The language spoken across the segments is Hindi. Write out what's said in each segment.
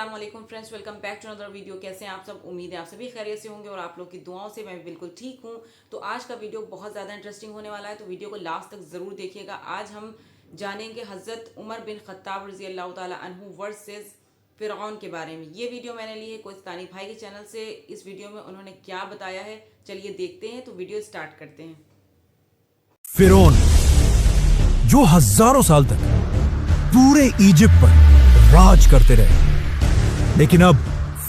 अस्सलाम वालेकुम friends, welcome back to another video. कैसे हैं आप सब? उम्मीद है आप सभी खैरियत से होंगे और आप लोग की दुआओं से मैं बिल्कुल ठीक हूं। तो आज का वीडियो बहुत ज़्यादा इंटरेस्टिंग होने वाला है, तो वीडियो को लास्ट तक ज़रूर देखिएगा। आज हम जानेंगे हज़रत उमर बिन खत्ताब रज़ी अल्लाह ताला अन्हु वर्सेस फ़िरऔन के बारे में। ये वीडियो मैंने ली है कोस्तानी भाई के चैनल से। इस वीडियो में उन्होंने क्या बताया है, चलिए देखते हैं। तो वीडियो स्टार्ट करते हैं। फ़िरऔन जो हजारों साल तक पूरे इजिप्ट पर राज करते रहे, लेकिन अब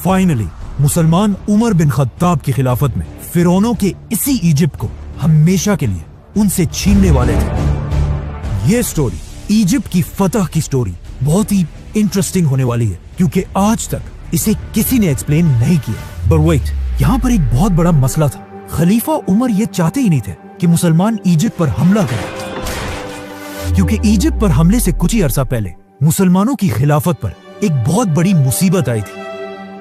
फाइनली मुसलमान उमर बिन खत्ताब की खिलाफत में फिरौनों के इसी इजिप्ट को हमेशा के लिए उनसे छीनने वाले थे। ये स्टोरी, इजिप्ट की फतह की स्टोरी, बहुत ही इंटरेस्टिंग होने वाली है, क्योंकि आज तक इसे किसी ने एक्सप्लेन नहीं किया। पर वेट, यहाँ पर एक बहुत बड़ा मसला था। खलीफा उमर ये चाहते ही नहीं थे कि मुसलमान इजिप्ट पर हमला करें, क्योंकि इजिप्ट पर हमले से कुछ ही अरसा पहले मुसलमानों की खिलाफत पर एक बहुत बड़ी मुसीबत आई थी,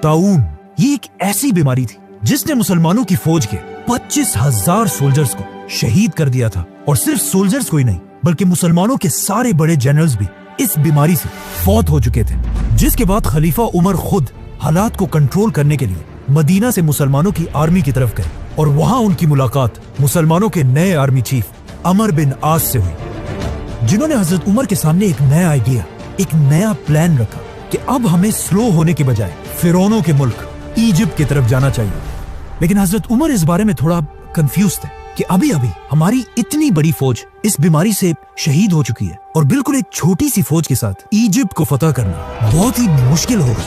ताऊन। ये एक ऐसी बीमारी थी जिसने मुसलमानों की फौज के 25,000 सोल्जर्स को शहीद कर दिया था। और सिर्फ सोल्जर्स को ही नहीं, बल्कि मुसलमानों के सारे बड़े जनरल्स भी इस बीमारी से फौत हो चुके थे। जिसके बाद खलीफा उमर खुद हालात को कंट्रोल करने के लिए मदीना से मुसलमानों की आर्मी की तरफ गए, और वहां उनकी मुलाकात मुसलमानों के नए आर्मी चीफ अमर बिन आस से हुई, जिन्होंने हजरत उमर के सामने एक नया आइडिया, एक नया प्लान रखा कि अब हमें स्लो होने के बजाय फिरौनों के मुल्क इजिप्ट की तरफ जाना चाहिए। लेकिन हजरत उमर इस बारे में थोड़ा कंफ्यूज थे कि अभी अभी हमारी इतनी बड़ी फौज इस बीमारी से शहीद हो चुकी है, और बिल्कुल एक छोटी सी फौज के साथ इजिप्ट को फतह करना बहुत ही मुश्किल होगा।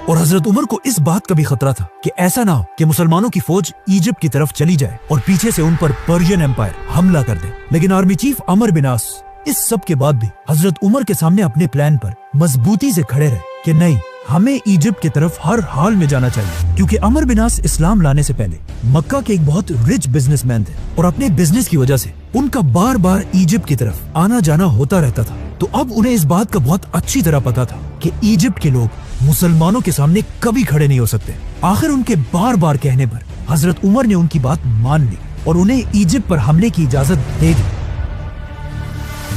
और हजरत उमर को इस बात का भी खतरा था कि ऐसा ना हो कि मुसलमानों की फौज इजिप्ट की तरफ चली जाए और पीछे से उन पर पर्शियन एम्पायर हमला कर दे। लेकिन आर्मी चीफ अमर बिन आस इस सब के बाद भी हजरत उमर के सामने अपने प्लान पर मजबूती से खड़े रहे कि नहीं, हमें इजिप्ट की तरफ हर हाल में जाना चाहिए। क्योंकि अमर बिन आस इस्लाम लाने से पहले मक्का के एक बहुत रिच बिजनेसमैन थे, और अपने बिजनेस की वजह से उनका बार बार इजिप्ट की तरफ आना जाना होता रहता था। तो अब उन्हें इस बात का बहुत अच्छी तरह पता था कि इजिप्ट के लोग मुसलमानों के सामने कभी खड़े नहीं हो सकते। आखिर उनके बार बार कहने पर हजरत उमर ने उनकी बात मान ली और उन्हें इजिप्ट पर हमले की इजाजत दे दी,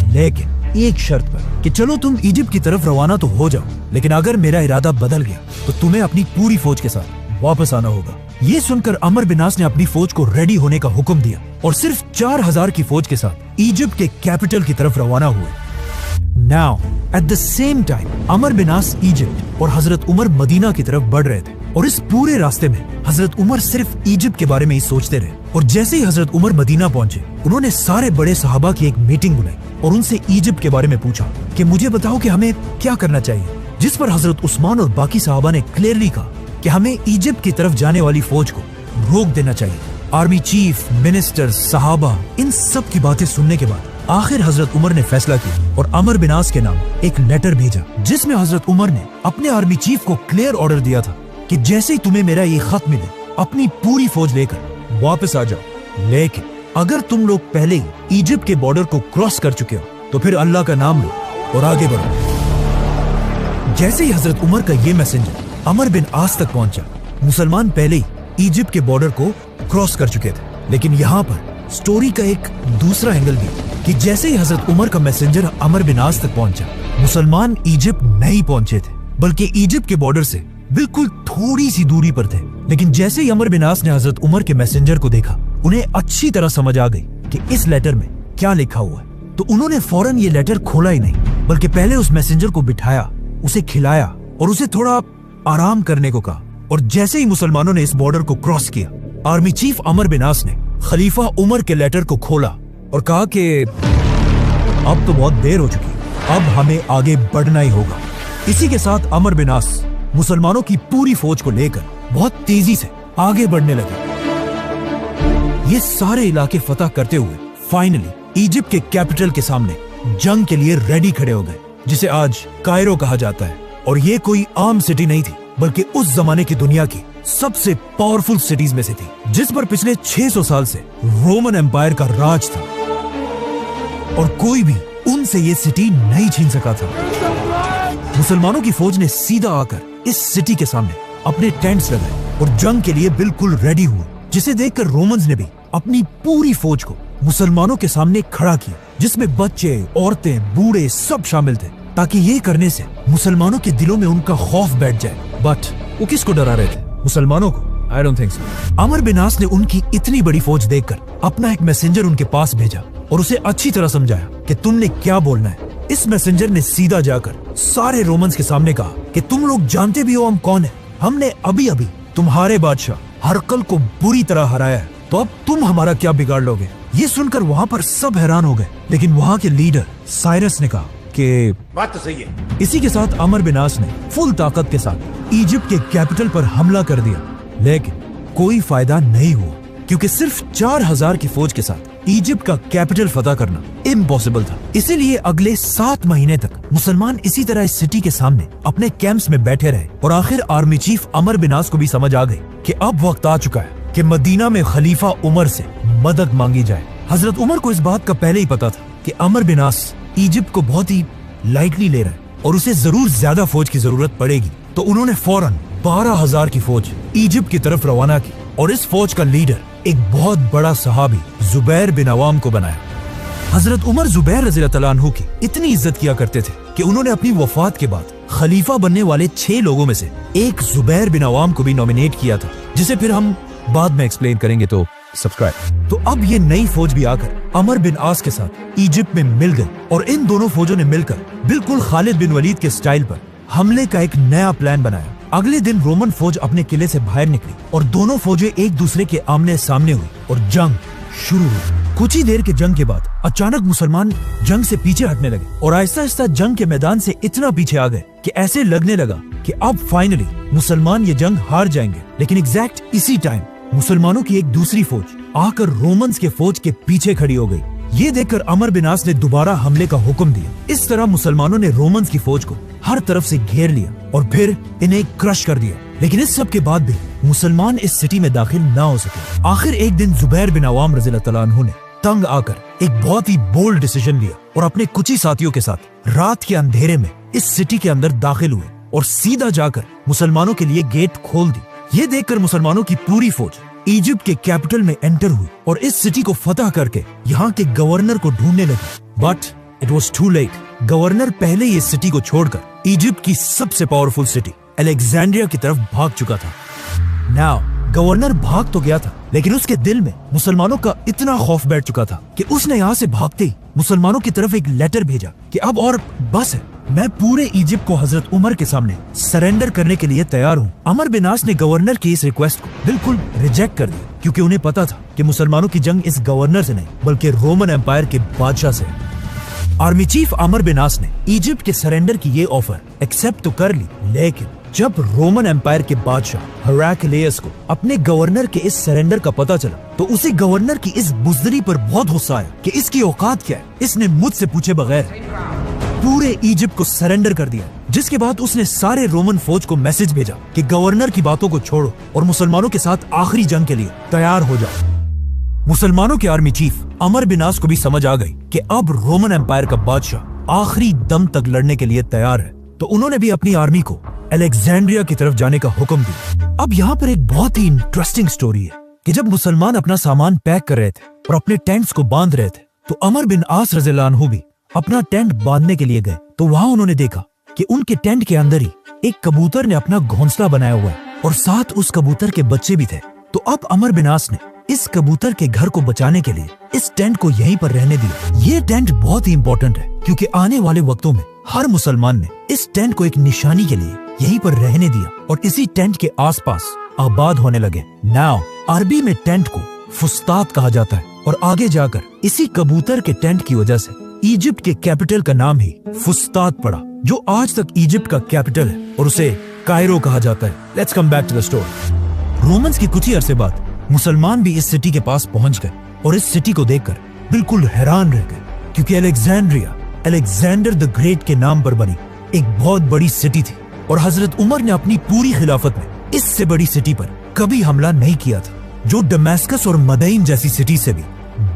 लेकिन एक शर्त पर कि चलो तुम इजिप्ट की तरफ रवाना तो हो जाओ, लेकिन अगर मेरा इरादा बदल गया तो तुम्हें अपनी पूरी फौज के साथ वापस आना होगा। ये सुनकर अमर बिन आस ने अपनी फौज को रेडी होने का हुक्म दिया और सिर्फ 4,000 की फौज के साथ इजिप्ट के कैपिटल की तरफ रवाना हुए। Now at the same time Amr bin Aas Egypt और हजरत उमर मदीना की तरफ बढ़ रहे थे, और इस पूरे रास्ते में हजरत उमर सिर्फ इजिप्ट के बारे में ही सोचते रहे। और जैसे ही हजरत उमर मदीना पहुंचे, उन्होंने सारे बड़े सहाबा की एक मीटिंग बुलाई और उनसे इजिप्ट के बारे में पूछा कि मुझे बताओ कि हमें क्या करना चाहिए। जिस पर हजरत उस्मान और बाकी सहाबा ने क्लियरली कहा कि हमें इजिप्ट की तरफ जाने वाली फौज को रोक देना चाहिए। आर्मी चीफ, मिनिस्टर, सहाबा, इन सब की बातें सुनने के बाद आखिर हजरत उमर ने फैसला किया और अमर बिन आस के नाम एक लेटर भेजा, जिसमें हजरत उमर ने अपने आर्मी चीफ को क्लियर ऑर्डर दिया था कि जैसे ही तुम्हें मेरा ये खत मिले, अपनी पूरी फौज लेकर वापस आ जाओ। लेकिन अगर तुम लोग पहले ही इजिप्ट के बॉर्डर को क्रॉस कर चुके हो तो फिर अल्लाह का नाम लो और आगे बढ़ो। जैसे ही हजरत उमर का ये मैसेंजर अमर बिन आस तक पहुंचा, मुसलमान पहले ही इजिप्ट के बॉर्डर को क्रॉस कर चुके थे। लेकिन यहाँ पर स्टोरी का एक दूसरा एंगल भी, कि जैसे ही हजरत उमर का मैसेंजर अमर बिन आस तक पहुंचा, मुसलमान इजिप्ट नहीं पहुंचे थे, बल्कि इजिप्ट के बॉर्डर से बिल्कुल थोड़ी सी दूरी पर थे। लेकिन जैसे ही अमर बिन आस ने हजरत उमर के मैसेंजर को देखा, उन्हें अच्छी तरह समझ आ गई कि इस लेटर में क्या लिखा हुआ है। तो उन्होंने फौरन ये लेटर खोला ही नहीं, बल्कि पहले उस मैसेंजर को बिठाया, उसे खिलाया और उसे थोड़ा आराम करने को कहा। और जैसे ही मुसलमानों ने इस बॉर्डर को क्रॉस किया, आर्मी चीफ अमर बिन आस ने खलीफा उमर के लेटर को खोला और कहा कि अब तो बहुत देर हो चुकी है, अब हमें आगे बढ़ना ही होगा। इसी के साथ अमर बिन आस मुसलमानों की पूरी फौज को लेकर बहुत तेजी से आगे बढ़ने लगे। ये सारे इलाके फतह करते हुए फाइनली इजिप्ट के कैपिटल के सामने जंग के लिए रेडी खड़े हो गए, जिसे आज कायरो कहा जाता है। और ये कोई आम सिटी नहीं थी, बल्कि उस जमाने की दुनिया की सबसे पावरफुल सिटीज में से थी, जिस पर पिछले 600 साल से रोमन एम्पायर का राज था, और कोई भी उनसे ये सिटी नहीं छीन सका था। मुसलमानों की फौज ने सीधा आकर इस सिटी के सामने अपने टेंट्स लगाए और जंग के लिए बिल्कुल रेडी हुए, जिसे देखकर रोमन्स ने भी अपनी पूरी फौज को मुसलमानों के सामने खड़ा किया, जिसमें बच्चे, औरतें, बूढ़े सब शामिल थे, ताकि ये करने से मुसलमानों के दिलों में उनका खौफ बैठ जाए बट वो किसको डरा रहे थे? मुसलमानों को? I don't think so. Amar bin आस ने उनकी इतनी बड़ी फौज देखकर अपना एक मैसेंजर उनके पास भेजा और उसे अच्छी तरह समझाया कि तुमने क्या बोलना है। इस मैसेंजर ने सीधा जाकर सारे रोमन्स के सामने कहा कि तुम लोग जानते भी हो हम कौन है। हमने अभी अभी तुम्हारे बादशाह हरकल को बुरी तरह हराया है, तो अब तुम हमारा क्या बिगाड़ लोगे? ये सुनकर वहाँ पर सब हैरान हो गए, लेकिन वहाँ के लीडर साइरस ने कहा कि बात तो सही है। इसी के साथ अमर बिन आस ने फुल ताकत के साथ इजिप्ट के कैपिटल पर हमला कर दिया, लेकिन कोई फायदा नहीं हुआ क्योंकि सिर्फ 4000 की फौज के साथ इजिप्ट का कैपिटल फतह करना इम्पॉसिबल था। इसीलिए अगले 7 महीने तक मुसलमान इसी तरह इस सिटी के सामने अपने कैंप्स में बैठे रहे और आखिर आर्मी चीफ अमर बिन आस को भी समझ आ गई कि अब वक्त आ चुका है कि मदीना में खलीफा उमर से मदद मांगी जाए। हजरत उमर को इस बात का पहले ही पता था कि अमर बिन आस इजिप्ट को बहुत ही लाइटली ले रहा है और उसे जरूर ज्यादा फौज की जरूरत पड़ेगी, तो उन्होंने फौरन 12,000 की फौज इजिप्ट की तरफ रवाना की और इस फौज का लीडर एक बहुत बड़ा सहाबी जुबैर बिन अवाम को बनाया। हजरत उमर जुबैर रज़ियल्लाहु अन्हु की इतनी इज्जत किया करते थे कि उन्होंने अपनी वफात के बाद खलीफा बनने वाले 6 लोगों में से एक जुबैर बिन अवाम को भी नॉमिनेट किया था, जिसे फिर हम बाद में एक्सप्लेन करेंगे, तो सब्सक्राइब। तो अब ये नई फौज भी आकर अमर बिन आस के साथ इजिप्ट में मिल गई और इन दोनों फौजों ने मिलकर बिल्कुल खालिद बिन वलीद के स्टाइल पर हमले का एक नया प्लान बनाया। अगले दिन रोमन फौज अपने किले से बाहर निकली और दोनों फौजें एक दूसरे के आमने सामने हुई और जंग शुरू हुई। कुछ ही देर के जंग के बाद अचानक मुसलमान जंग से पीछे हटने लगे और आहिस्ता आहिस्ता जंग के मैदान से इतना पीछे आ गए कि ऐसे लगने लगा कि अब फाइनली मुसलमान ये जंग हार जाएंगे। लेकिन एग्जैक्ट इसी टाइम मुसलमानों की एक दूसरी फौज आकर रोमन्स के फौज के पीछे खड़ी हो गई। ये देखकर अमर बिन आस ने दोबारा हमले का हुक्म दिया। इस तरह मुसलमानों ने रोमन्स की फौज को हर तरफ से घेर लिया और फिर इन्हें क्रश कर दिया। लेकिन इस सब के बाद भी मुसलमान इस सिटी में दाखिल ना हो सके। आखिर एक दिन जुबैर बिन अवाम रज़ियल्लाहु अन्हु ने तंग आकर एक बहुत ही बोल्ड डिसीजन लिया और अपने कुछ ही साथियों के साथ रात के अंधेरे में इस सिटी के अंदर दाखिल हुए और सीधा जाकर मुसलमानों के लिए गेट खोल दी। ये देखकर मुसलमानों की पूरी फौज इजिप्ट के कैपिटल में एंटर हुई और इस सिटी को फतह करके यहाँ के गवर्नर को ढूंढने लगी। But it was too late. Governor पहले ही इस सिटी को छोड़कर इजिप्ट की सबसे पावरफुल सिटी अलेक्जेंड्रिया की तरफ भाग चुका था। नाउ गवर्नर भाग तो गया था, लेकिन उसके दिल में मुसलमानों का इतना खौफ बैठ चुका था कि उसने यहाँ से भागते ही मुसलमानों की तरफ एक लेटर भेजा कि अब और बस है, मैं पूरे इजिप्ट को हजरत उमर के सामने सरेंडर करने के लिए तैयार हूँ। अमर बिन आस ने गवर्नर की इस रिक्वेस्ट को बिल्कुल रिजेक्ट कर दिया क्योंकि उन्हें पता था कि मुसलमानों की जंग इस गवर्नर से नहीं बल्कि रोमन एम्पायर के बादशाह से। आर्मी चीफ अमर बिन आस ने इजिप्ट के सरेंडर की ये ऑफर एक्सेप्ट तो कर ली, लेकिन जब रोमन एम्पायर के बादशाह हेराक्लियस को अपने गवर्नर के इस सरेंडर का पता चला तो उसे गवर्नर की इस बुज़दिली पर बहुत गुस्सा आया कि इसकी औकात क्या है, इसने मुझसे पूछे बगैर पूरे इजिप्ट को सरेंडर कर दिया। जिसके बाद उसने सारे रोमन फौज को मैसेज भेजा कि गवर्नर की बातों को छोड़ो और मुसलमानों के साथ आखिरी जंग के लिए तैयार हो जाओ। मुसलमानों के आर्मी चीफ अमर बिन आस को भी समझ आ गई कि अब रोमन एम्पायर का बादशाह आखिरी दम तक लड़ने के लिए तैयार है, तो उन्होंने भी अपनी आर्मी को अलेक्जेंड्रिया की तरफ जाने का हुक्म दिया। अब यहाँ पर एक बहुत ही इंटरेस्टिंग स्टोरी है कि जब मुसलमान अपना सामान पैक कर रहे थे और अपने टेंट्स को बांध रहे थे तो अमर बिन आस रज़ियल्लाहु अन्हु भी अपना टेंट बांधने के लिए गए। तो वहाँ उन्होंने देखा कि उनके टेंट के अंदर ही एक कबूतर ने अपना घोंसला बनाया हुआ है और साथ उस कबूतर के बच्चे भी थे। तो अब अमर बिन आस ने इस कबूतर के घर को बचाने के लिए इस टेंट को यहीं पर रहने दिया। ये टेंट बहुत ही इंपॉर्टेंट है क्योंकि आने वाले वक्तों में हर मुसलमान ने इस टेंट को एक निशानी के लिए यहीं पर रहने दिया और इसी टेंट के आसपास आबाद होने लगे। नाउ अरबी में टेंट को फुस्तात कहा जाता है और आगे जाकर इसी कबूतर के टेंट की वजह से इजिप्ट के कैपिटल का नाम ही फुस्तात पड़ा, जो आज तक इजिप्ट का कैपिटल है और उसे कायरो कहा जाता है। Let's come back to the story. Romans की कुछ ही अरसे बाद मुसलमान भी इस सिटी के पास पहुंच गए और इस सिटी को देखकर बिल्कुल हैरान रह गए क्योंकि अलेक्जेंड्रिया अलेक्जेंडर द ग्रेट के नाम पर बनी एक बहुत बड़ी सिटी थी और हजरत उमर ने अपनी पूरी खिलाफत में इससे बड़ी सिटी पर कभी हमला नहीं किया था, जो दमास्कस और मदईन जैसी सिटी से भी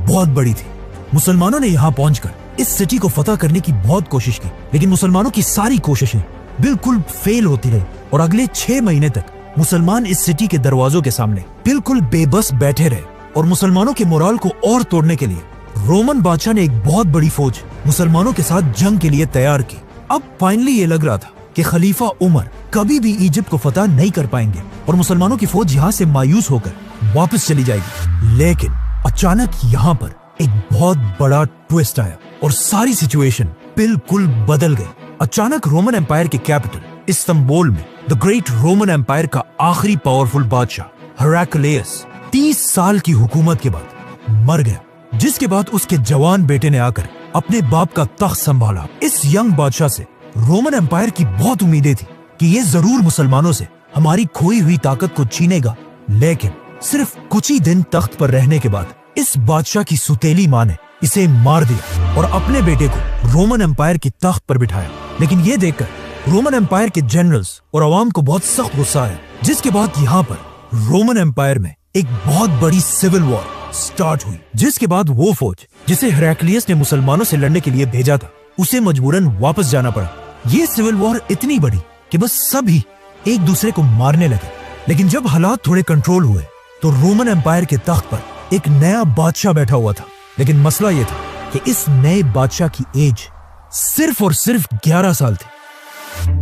बहुत बड़ी थी। मुसलमानों ने यहाँ पहुंचकर इस सिटी को फतह करने की बहुत कोशिश की, लेकिन मुसलमानों की सारी कोशिशें बिल्कुल फेल होती रही और अगले 6 महीने तक मुसलमान इस सिटी के दरवाजों के सामने बिल्कुल बेबस बैठे रहे और मुसलमानों के मोराल को और तोड़ने के लिए रोमन बादशाह ने एक बहुत बड़ी फौज मुसलमानों के साथ जंग के लिए तैयार की। अब फाइनली ये लग रहा था कि खलीफा उमर कभी भी इजिप्ट को फतह नहीं कर पाएंगे और मुसलमानों की फौज यहाँ से मायूस होकर वापस चली जाएगी। लेकिन अचानक यहाँ पर एक बहुत बड़ा ट्विस्ट आया और सारी सिचुएशन बिल्कुल बदल गई। अचानक रोमन एम्पायर के कैपिटल इस्तांबुल में द ग्रेट रोमन एम्पायर का आखिरी पावरफुल बादशाह हेराक्लियस 30 साल की हुकूमत के बाद मर गया, जिसके बाद उसके जवान बेटे ने आकर अपने बाप का तख्त संभाला। इस यंग बादशाह से रोमन एम्पायर की बहुत उम्मीदें थी कि ये जरूर मुसलमानों से हमारी खोई हुई ताकत को छीनेगा, लेकिन सिर्फ कुछ ही दिन तख्त पर रहने के बाद इस बादशाह की सुतेली मां ने इसे मार दिया और अपने बेटे को रोमन एम्पायर की तख्त पर बिठाया। लेकिन ये देखकर रोमन एम्पायर के जनरल्स और अवाम को बहुत सख्त गुस्सा आया, जिसके बाद यहाँ पर रोमन एम्पायर में एक बहुत बड़ी सिविल वॉर स्टार्ट हुई, जिसके बाद वो फौज जिसे हेराक्लियस ने मुसलमानों से लड़ने के लिए भेजा था उसे मजबूरन वापस जाना पड़ा। ये सिविल वॉर इतनी बड़ी कि बस सभी एक दूसरे को मारने लगे। लेकिन जब हालात थोड़े कंट्रोल हुए तो रोमन एम्पायर के तख्त पर एक नया बादशाह बैठा हुआ था। लेकिन मसला यह था कि इस नए बादशाह की एज सिर्फ और सिर्फ 11 साल थी।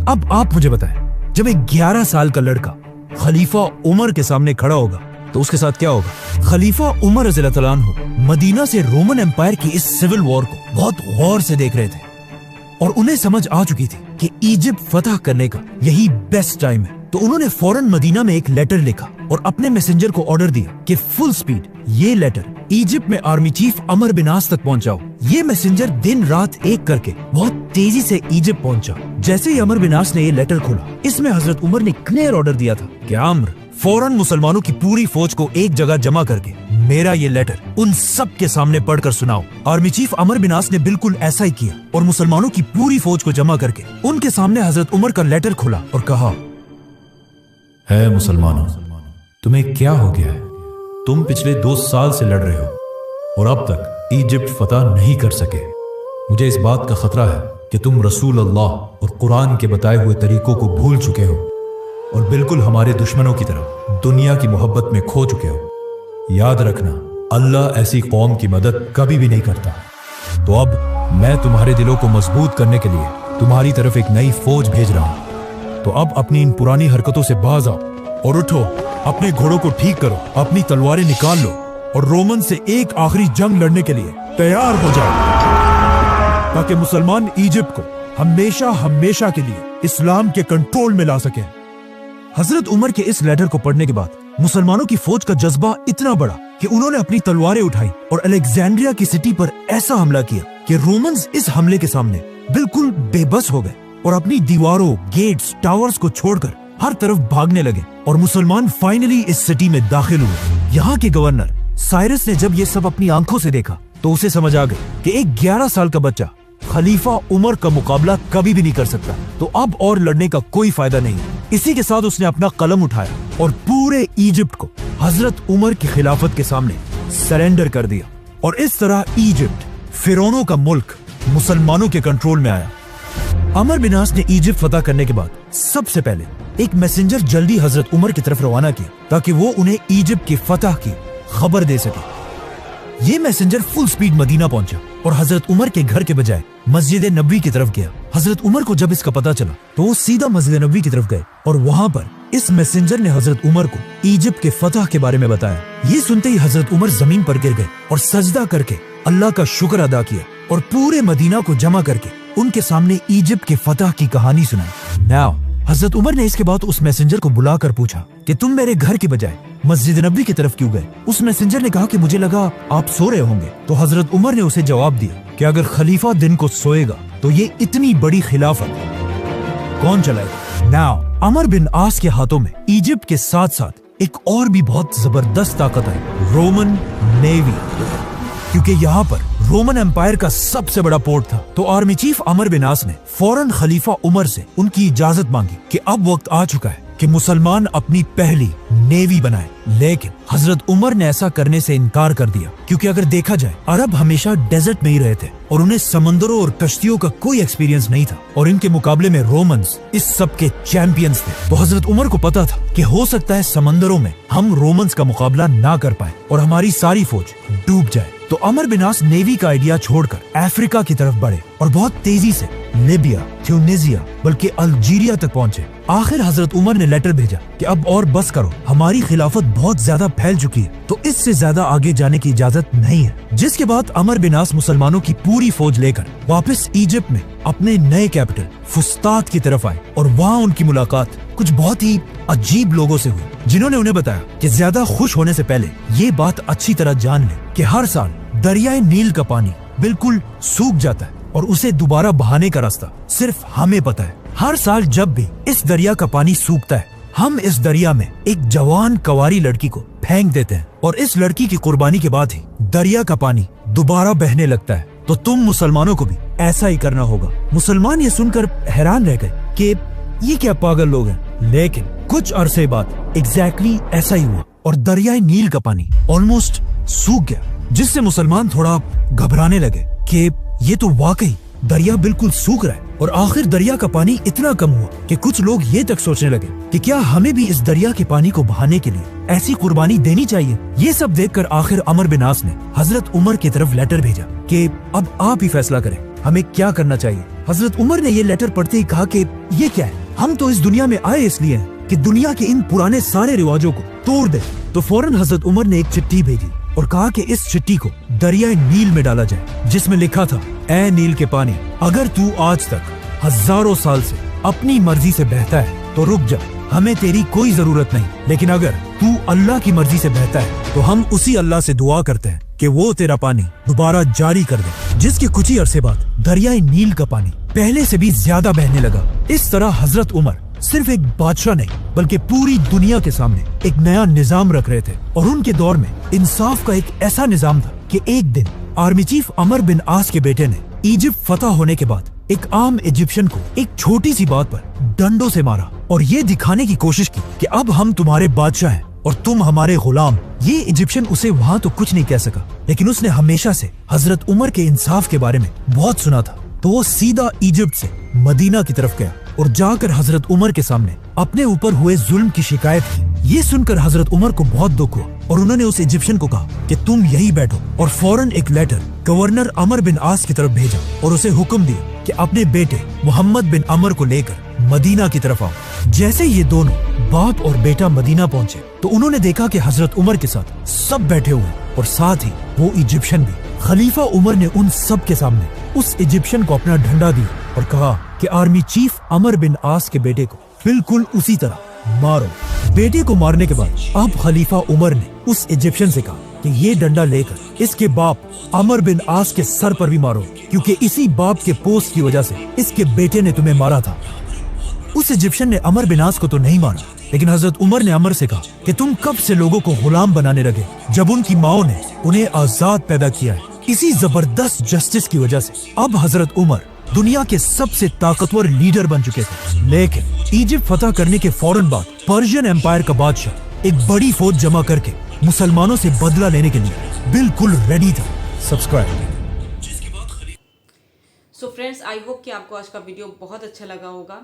अब आप मुझे बताएं, जब एक 11 साल का लड़का खलीफा उमर के सामने खड़ा होगा तो उसके साथ क्या होगा। खलीफा उमर रज़ियल्लाहु अन्हु मदीना से रोमन एम्पायर की इस सिविल वॉर को बहुत गौर से देख रहे थे और उन्हें समझ आ चुकी थी कि इजिप्ट फतह करने का यही बेस्ट टाइम है। तो उन्होंने फौरन मदीना में एक लेटर लिखा और अपने मैसेंजर को ऑर्डर दिया कि फुल स्पीड ये लेटर इजिप्ट में आर्मी चीफ अमर बिन आस तक पहुंचाओ। ये मैसेंजर दिन रात एक करके बहुत तेजी से इजिप्ट पहुंचा। जैसे ही अमर बिन आस ने ये लेटर खोला, इसमें हजरत उमर ने क्लियर ऑर्डर दिया था कि अम्र फौरन मुसलमानों की पूरी फौज को एक जगह जमा करके मेरा ये लेटर उन सब के सामने पढ़कर सुनाओ। आर्मी चीफ अमर बिन आस ने बिल्कुल ऐसा ही किया और मुसलमानों की पूरी फौज को जमा करके उनके सामने हजरत उमर का लेटर खोला और कहा, है मुसलमानों, तुम्हें क्या हो गया है? तुम पिछले 2 साल से लड़ रहे हो और अब तक इजिप्ट फतह नहीं कर सके। मुझे इस बात का खतरा है कि तुम रसूल अल्लाह और कुरान के बताए हुए तरीकों को भूल चुके हो और बिल्कुल हमारे दुश्मनों की तरह दुनिया की मोहब्बत में खो चुके हो। याद रखना, अल्लाह ऐसी कौम की मदद कभी भी नहीं करता। तो अब मैं तुम्हारे दिलों को मजबूत करने के लिए तुम्हारी तरफ एक नई फौज भेज रहा हूं। तो अब अपनी इन पुरानी हरकतों से बाज आओ और उठो, अपने घोड़ों को ठीक करो, अपनी तलवारें निकाल लो और रोमन से एक आखिरी जंग लड़ने के लिए तैयार हो जाओ, ताकि मुसलमान इजिप्ट को हमेशा हमेशा के लिए इस्लाम के कंट्रोल में ला सके। हजरत उमर के इस लेटर को पढ़ने के बाद मुसलमानों की फौज का जज्बा इतना बढ़ा कि उन्होंने अपनी तलवारें उठाई और अलेक्जेंड्रिया की सिटी पर ऐसा हमला किया कि रोमन्स इस हमले के सामने बिल्कुल बेबस हो गए और अपनी दीवारों, गेट्स, टावर्स को छोड़कर हर तरफ भागने लगे और मुसलमान फाइनली इस सिटी में दाखिल हुए। यहाँ के गवर्नर साइरस ने जब ये सब अपनी आंखों से देखा तो उसे समझ आ गया कि एक 11 साल का बच्चा खलीफा उमर का मुकाबला कभी भी नहीं कर सकता, तो अब और लड़ने का कोई फायदा नहीं। इसी के साथ उसने अपना कलम उठाया और पूरे इजिप्ट को हजरत उमर की खिलाफत के सामने सरेंडर कर दिया और इस तरह इजिप्ट, फिरौनों का मुल्क, मुसलमानों के कंट्रोल में आया। अमर बिन आस ने इजिप्ट फतह करने के बाद सबसे पहले एक मैसेंजर जल्दी हजरत उमर की तरफ रवाना किया ताकि वो उन्हें इजिप्ट की फतह की खबर दे सके। ये मैसेंजर फुल स्पीड मदीना पहुंचा और हजरत उमर के घर के बजाय मस्जिद नबवी की तरफ गया। हजरत उमर को जब इसका पता चला तो वो सीधा मस्जिद नबवी की तरफ गए और वहां पर इस मैसेंजर ने हजरत उमर को इजिप्ट के फतह के बारे में बताया। ये सुनते ही हजरत उमर जमीन पर गिर गए और सजदा करके अल्लाह का शुक्र अदा किया और पूरे मदीना को जमा करके उनके सामने इजिप्ट के फतह की कहानी सुनाई। नाउ हजरत उमर ने इसके बाद उस मैसेंजर को बुलाकर पूछा कि तुम मेरे घर के बजाय मस्जिद नबवी की तरफ क्यों गए? उस मैसेंजर ने कहा कि मुझे लगा आप सो रहे होंगे। तो हजरत उमर ने उसे जवाब दिया कि अगर खलीफा दिन को सोएगा तो ये इतनी बड़ी खिलाफत कौन चलाएगा? नाउ अमर बिन आस के हाथों में इजिप्ट के साथ साथ एक और भी बहुत जबरदस्त ताकत आई, रोमन नेवी, क्योंकि यहाँ पर रोमन एम्पायर का सबसे बड़ा पोर्ट था। तो आर्मी चीफ अमर बिन आस ने फौरन खलीफा उमर से उनकी इजाजत मांगी कि अब वक्त आ चुका है कि मुसलमान अपनी पहली नेवी बनाए। लेकिन हजरत उमर ने ऐसा करने से इनकार कर दिया, क्योंकि अगर देखा जाए अरब हमेशा डेजर्ट में ही रहे थे और उन्हें समंदरों और कश्तियों का कोई एक्सपीरियंस नहीं था और इनके मुकाबले में रोमन्स इस सब के चैंपियंस थे। तो हजरत उमर को पता था कि हो सकता है समंदरों में हम रोमन्स का मुकाबला ना कर पाए और हमारी सारी फौज डूब जाए। तो अमर बिन आस नेवी का आइडिया छोड़कर अफ्रीका की तरफ बढ़े और बहुत तेजी से लीबिया, ट्यूनीसिया बल्कि अल्जीरिया तक पहुंचे। आखिर हजरत उमर ने लेटर भेजा कि अब और बस करो, हमारी खिलाफत बहुत ज्यादा फैल चुकी है, तो इससे ज्यादा आगे जाने की इजाजत नहीं है। जिसके बाद अमर बिन आस मुसलमानों की पूरी फौज लेकर वापस इजिप्ट में अपने नए कैपिटल फुस्तात की तरफ आए और वहाँ उनकी मुलाकात कुछ बहुत ही अजीब लोगों से हुई, जिन्होंने उन्हें बताया कि ज्यादा खुश होने से पहले ये बात अच्छी तरह जान ले कि हर साल दरियाए नील का पानी बिल्कुल सूख जाता है और उसे दोबारा बहाने का रास्ता सिर्फ हमें पता है। हर साल जब भी इस दरिया का पानी सूखता है, हम इस दरिया में एक जवान कंवारी लड़की को फेंक देते हैं और इस लड़की की कुर्बानी के बाद ही दरिया का पानी दोबारा बहने लगता है। तो तुम मुसलमानों को भी ऐसा ही करना होगा। मुसलमान ये सुनकर हैरान रह गए कि ये क्या पागल लोग हैं, लेकिन कुछ अरसे बाद एग्जैक्टली ऐसा ही हुआ और दरियाए नील का पानी ऑलमोस्ट सूख गया, जिससे मुसलमान थोड़ा घबराने लगे कि ये तो वाकई दरिया बिल्कुल सूख रहा है। और आखिर दरिया का पानी इतना कम हुआ कि कुछ लोग ये तक सोचने लगे कि क्या हमें भी इस दरिया के पानी को बहाने के लिए ऐसी कुर्बानी देनी चाहिए। ये सब देखकर आखिर अमर बिन आस ने हजरत उमर की तरफ लेटर भेजा कि अब आप ही फैसला करें हमें क्या करना चाहिए। हजरत उमर ने ये लेटर पढ़ते ही कहा कि ये क्या है, हम तो इस दुनिया में आए इसलिए हैं कि दुनिया के इन पुराने सारे रिवाजों को तोड़ दे। तो फौरन हजरत उमर ने एक चिट्ठी भेजी और कहा कि इस चिट्ठी को दरियाए नील में डाला जाए, जिसमें लिखा था, ऐ नील के पानी, अगर तू आज तक हजारों साल से अपनी मर्जी से बहता है तो रुक जा, हमें तेरी कोई जरूरत नहीं। लेकिन अगर तू अल्लाह की मर्जी से बहता है तो हम उसी अल्लाह से दुआ करते हैं कि वो तेरा पानी दोबारा जारी कर दे। जिसके कुछ ही अरसे बाद दरियाए नील का पानी पहले से भी ज्यादा बहने लगा। इस तरह हजरत उमर सिर्फ एक बादशाह नहीं बल्कि पूरी दुनिया के सामने एक नया निजाम रख रहे थे। और उनके दौर में इंसाफ का एक ऐसा निजाम था कि एक दिन आर्मी चीफ अमर बिन आस के बेटे ने इजिप्ट फतह होने के बाद एक आम इजिप्शियन को एक छोटी सी बात पर डंडों से मारा और ये दिखाने की कोशिश की कि अब हम तुम्हारे बादशाह हैं और तुम हमारे गुलाम। ये इजिप्शियन उसे वहाँ तो कुछ नहीं कह सका, लेकिन उसने हमेशा से हजरत उमर के इंसाफ के बारे में बहुत सुना था। तो वो सीधा इजिप्ट से मदीना की तरफ गया और जाकर हजरत उमर के सामने अपने ऊपर हुए जुल्म की शिकायत की। ये सुनकर हजरत उमर को बहुत दुख हुआ और उन्होंने उस इजिप्शियन को कहा कि तुम यही बैठो और फौरन एक लेटर गवर्नर अमर बिन आस की तरफ भेजा और उसे हुक्म दिया कि अपने बेटे मोहम्मद बिन अमर को लेकर मदीना की तरफ आओ। जैसे ये दोनों बाप और बेटा मदीना पहुंचे तो उन्होंने देखा कि हजरत उमर के साथ सब बैठे हुए और साथ ही वो इजिप्शियन भी। खलीफा उमर ने उन सब के सामने उस इजिप्शियन को अपना डंडा दिया और कहा कि आर्मी चीफ अमर बिन आस के बेटे को बिल्कुल उसी तरह मारो। बेटे को मारने के बाद अब खलीफा उमर ने उस इजिप्शियन से कहा कि ये डंडा लेकर इसके बाप अमर बिन आस के सर पर भी मारो, क्योंकि इसी बाप के पोस्ट की वजह से इसके बेटे ने तुम्हें मारा था। उस इजिप्शियन ने अमर बिन आस को तो नहीं मारा, लेकिन हजरत उमर ने अमर से कहा कि तुम कब से लोगों को गुलाम बनाने लगे जब उनकी माओ ने उन्हें आजाद पैदा किया है। इसी जबरदस्त जस्टिस की वजह से अब हजरत उमर दुनिया के सबसे ताकतवर लीडर बन चुके थे। लेकिन इजिप्ट फतह करने के फौरन बाद पर्शियन एम्पायर का बादशाह एक बड़ी फौज जमा करके मुसलमानों से बदला लेने के लिए बिल्कुल रेडी था। Subscribe. So friends, I hope कि आपको आज का वीडियो बहुत अच्छा लगा होगा।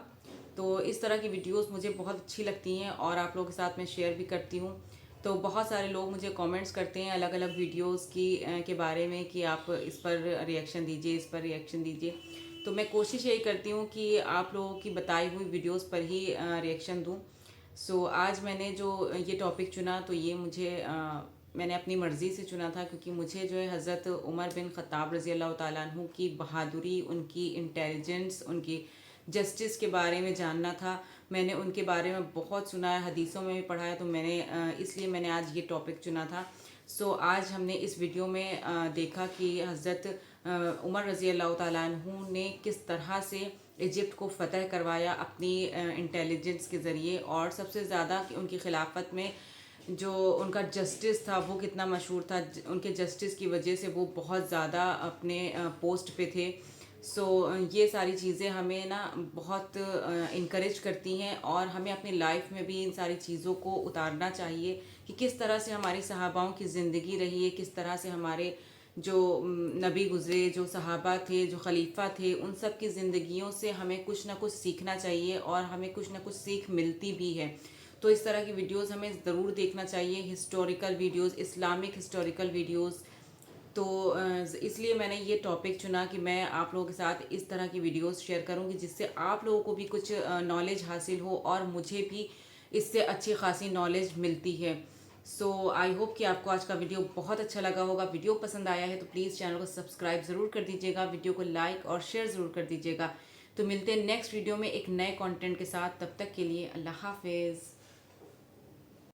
तो इस तरह की वीडियोस मुझे बहुत अच्छी लगती हैं और आप लोगों के साथ मैं शेयर भी करती हूँ। तो बहुत सारे लोग मुझे कमेंट्स करते हैं अलग अलग वीडियोस के बारे में कि आप इस पर रिएक्शन दीजिए, इस पर रिएक्शन दीजिए। तो मैं कोशिश यही करती हूँ कि आप लोगों की बताई हुई वीडियोस पर ही रिएक्शन दूँ। सो आज मैंने जो ये टॉपिक चुना तो ये मैंने अपनी मर्ज़ी से चुना था, क्योंकि मुझे जो है हज़रत उमर बिन ख़त्ताब रज़ी अल्लाह ताला अन्हु की बहादुरी, उनकी इंटेलिजेंस, उनकी जस्टिस के बारे में जानना था। मैंने उनके बारे में बहुत सुना है, हदीसों में भी पढ़ा है, तो इसलिए मैंने आज ये टॉपिक चुना था। सो आज हमने इस वीडियो में देखा कि हज़रत उमर रज़ी अल्लाह ताला अन्हु ने किस तरह से इजिप्ट को फ़तह करवाया अपनी इंटेलिजेंस के ज़रिए, और सबसे ज़्यादा कि उनकी खिलाफत में जो उनका जस्टिस था वो कितना मशहूर था। उनके जस्टिस की वजह से वो बहुत ज़्यादा अपने पोस्ट पे थे। सो ये सारी चीज़ें हमें ना बहुत इनकरेज करती हैं और हमें अपनी लाइफ में भी इन सारी चीज़ों को उतारना चाहिए कि किस तरह से हमारी सहाबाओं की ज़िंदगी रही है, किस तरह से हमारे जो नबी गुज़रे, जो सहाबा थे, जो खलीफा थे, उन सब की ज़िंदगियों से हमें कुछ ना कुछ सीखना चाहिए और हमें कुछ ना कुछ सीख मिलती भी है। तो इस तरह की वीडियोस हमें ज़रूर देखना चाहिए, historical videos, Islamic historical videos. तो इसलिए मैंने ये टॉपिक चुना कि मैं आप लोगों के साथ इस तरह की वीडियोस शेयर करूंगी जिससे आप लोगों को भी कुछ नॉलेज हासिल हो और मुझे भी इससे अच्छी खासी नॉलेज मिलती है। सो आई होप कि आपको आज का वीडियो बहुत अच्छा लगा होगा। वीडियो पसंद आया है तो प्लीज़ चैनल को सब्सक्राइब ज़रूर कर दीजिएगा, वीडियो को लाइक और शेयर ज़रूर कर दीजिएगा। तो मिलते हैं नेक्स्ट वीडियो में एक नए कंटेंट के साथ, तब तक के लिए अल्लाह हाफिज़।